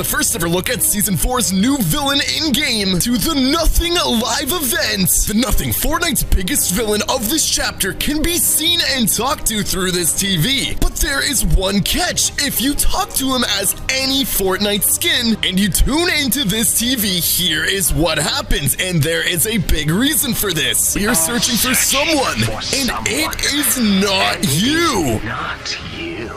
the first ever look at Season 4's new villain in-game to the Nothing live event. The Nothing, Fortnite's biggest villain of this chapter, can be seen and talked to through this TV. But there is one catch. If you talk to him as any Fortnite skin and you tune into this TV, here is what happens. And there is a big reason for this. We are searching for someone, and it is not you. Not you.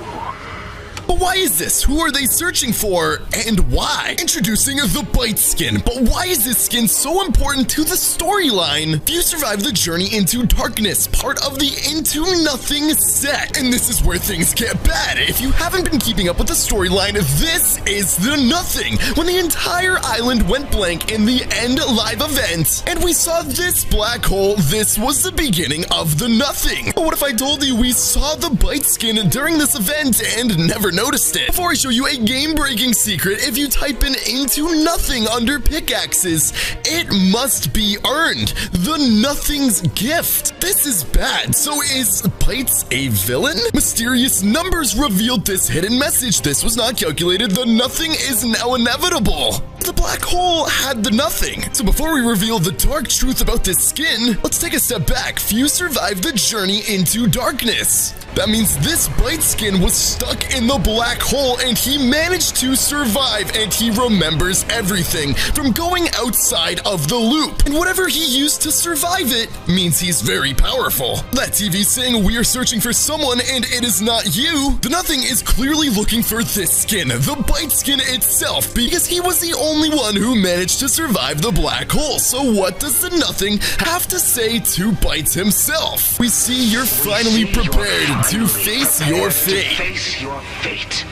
But why is this? Who are they searching for, and why? Introducing the Bite skin. But why is this skin so important to the storyline? If you survive the journey into darkness, part of the Into Nothing set. And this is where things get bad. If you haven't been keeping up with the storyline, this is the Nothing, when the entire island went blank in the end live event. And we saw this black hole. This was the beginning of the Nothing. But what if I told you we saw the Bite skin during this event and never noticed it? Before I show you a game-breaking secret, if you type in Into Nothing under pickaxes, it must be earned. The Nothing's gift. This is bad. So is Bites a villain? Mysterious numbers revealed this hidden message. This was not calculated. The Nothing is now inevitable. The black hole had the Nothing. So before we reveal the dark truth about this skin, let's take a step back. Few survived the journey into darkness. That means this Bite skin was stuck in the black hole and he managed to survive, and he remembers everything from going outside of the loop. And whatever he used to survive it means he's very powerful. That TV saying we are searching for someone and it is not you. The Nothing is clearly looking for this skin, the Bite skin itself, because he was the only one who managed to survive the black hole. So what does the Nothing have to say to Bites himself? We see you're finally prepared to face your fate.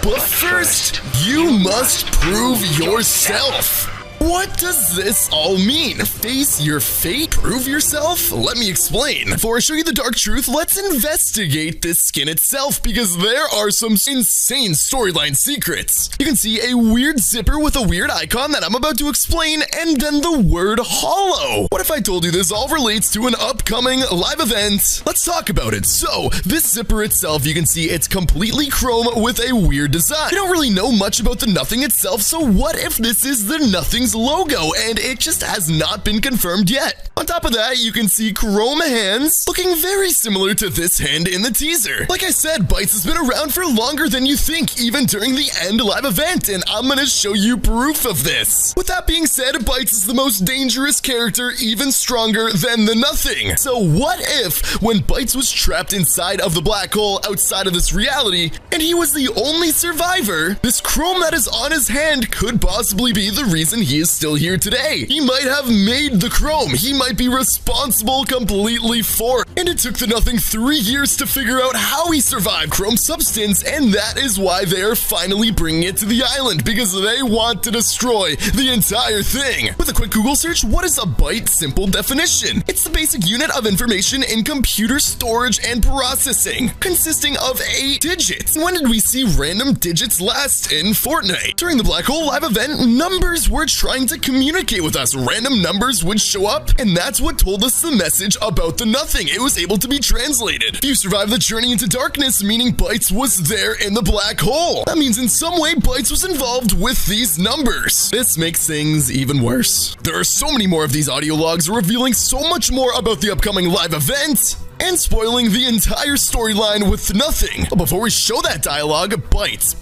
But first, you must prove yourself. What does this all mean? Face your fate? Prove yourself? Let me explain. Before I show you the dark truth, let's investigate this skin itself, because there are some insane storyline secrets. You can see a weird zipper with a weird icon that I'm about to explain, and then the word hollow. What if I told you this all relates to an upcoming live event? Let's talk about it. So, this zipper itself, you can see it's completely chrome with a weird design. You don't really know much about the Nothing itself, so what if this is the Nothing's logo and it just has not been confirmed yet? On top of that, you can see chrome hands looking very similar to this hand in the teaser. Like I said, Bites has been around for longer than you think, even during the end live event, and I'm gonna show you proof of this. With that being said, Bites is the most dangerous character, even stronger than the Nothing. So what if, when Bites was trapped inside of the black hole outside of this reality, and he was the only survivor, this chrome that is on his hand could possibly be the reason he is still here today. He might have made the chrome. He might be responsible completely for it. And it took the Nothing 3 years to figure out how he survived chrome substance, and that is why they are finally bringing it to the island, because they want to destroy the entire thing. With a quick Google search, what is a byte? Simple definition. It's the basic unit of information in computer storage and processing, consisting of 8 digits. When did we see random digits last in Fortnite? During the Black Hole live event, numbers were trying to communicate with us. Random numbers would show up, and that's what told us the message about the Nothing. It was able to be translated. If you survived the journey into darkness, meaning Bites was there in the black hole. That means in some way Bites was involved with these numbers. This makes things even worse. There are so many more of these audio logs revealing so much more about the upcoming live event and spoiling the entire storyline with Nothing. But before we show that dialogue, Bites'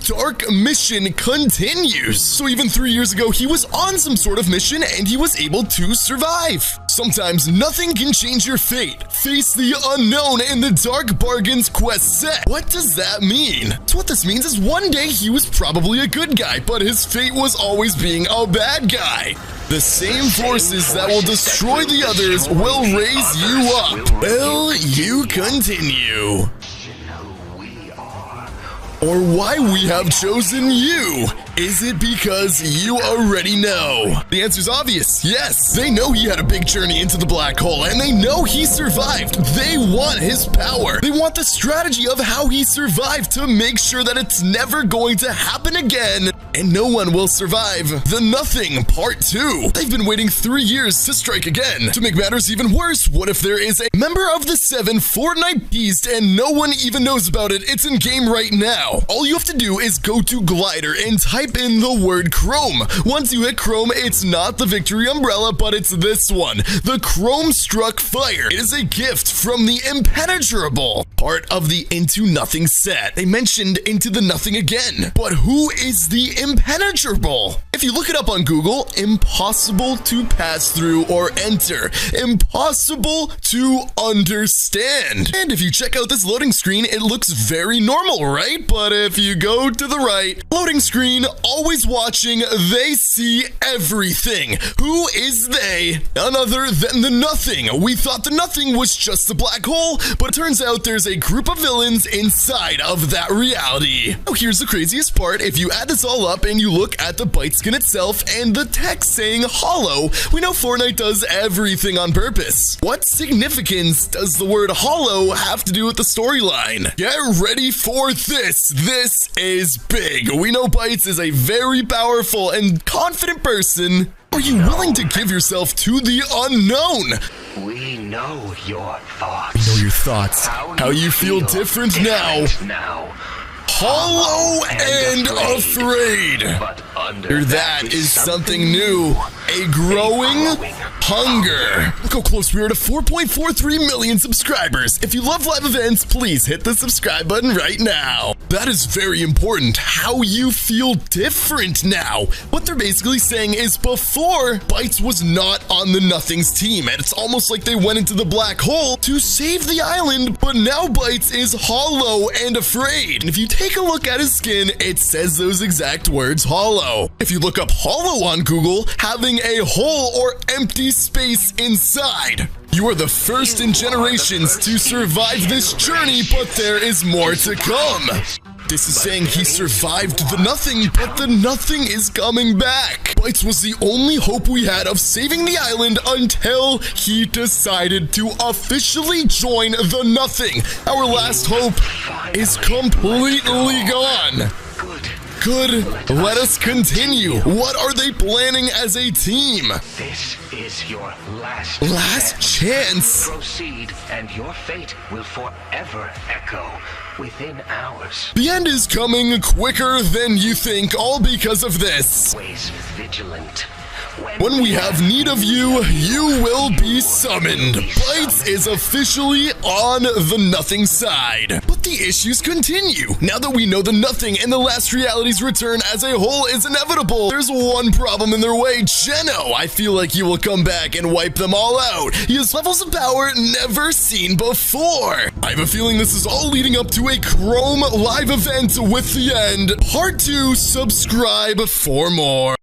dark mission continues. So even 3 years ago, he was on some sort of mission and he was able to survive. Sometimes nothing can change your fate. Face the unknown in the Dark Bargains quest set. What does that mean? So what this means is one day he was probably a good guy, but his fate was always being a bad guy. The same forces that will destroy the others will raise you up. Will you continue? Or why we have chosen you? Is it because you already know? The answer's obvious. Yes, they know he had a big journey into the black hole, and they know he survived. They want his power. They want the strategy of how he survived to make sure that it's never going to happen again and no one will survive the Nothing Part 2. They've been waiting 3 years to strike again. To make matters even worse, what if there is a member of the 7 Fortnite beast and no one even knows about it? It's in game right now. All you have to do is go to Glider and type in the word Chrome. Once you hit Chrome, it's not the victory umbrella, but it's this one, the Chrome Struck Fire. It is a gift from the Impenetrable, part of the Into Nothing set. They mentioned Into the Nothing again, but who is the Impenetrable? If you look it up on Google, impossible to pass through or enter, impossible to understand. And if you check out this loading screen, it looks very normal, right? But if you go to the right, loading screen, always watching, they see everything. Who is they? None other than the Nothing. We thought the Nothing was just the black hole, but it turns out there's a group of villains inside of that reality. Now here's the craziest part. If you add this all up and you look at the bite skin itself and the text saying hollow, we know Fortnite does everything on purpose. What significance does the word hollow have to do with the storyline? Get ready for this. This is big. We know Bites is a very powerful and confident person. Are you willing to give yourself to the unknown? We know your thoughts. We know your thoughts. How you feel different now. Hollow and afraid. But under that is something new. A growing hunger. Look how close we are to 4.43 million subscribers. If you love live events, please hit the subscribe button right now. That is very important. How you feel different now. What they're basically saying is before, Bites was not on the Nothing's team, and it's almost like they went into the black hole to save the island, but now Bites is hollow and afraid. And if you take a look at his skin, it says those exact words, hollow. If you look up hollow on Google, having a hole or empty space inside. You are the first in generations to survive this journey, but there is more to come. This is saying he survived the Nothing, but the Nothing is coming back. Bites was the only hope we had of saving the island until he decided to officially join the Nothing. Our last hope is completely gone. Good. Let us continue. What are they planning as a team? This is your last chance. Proceed, and your fate will forever echo within hours. The end is coming quicker than you think, all because of this. Always vigilant. When we have need of you, you will be summoned. Bites is officially on the Nothing side. But the issues continue. Now that we know the Nothing and the last reality's return as a whole is inevitable, there's one problem in their way. Geno, I feel like he will come back and wipe them all out. He has levels of power never seen before. I have a feeling this is all leading up to a Chrome live event with the end. Part 2, subscribe for more.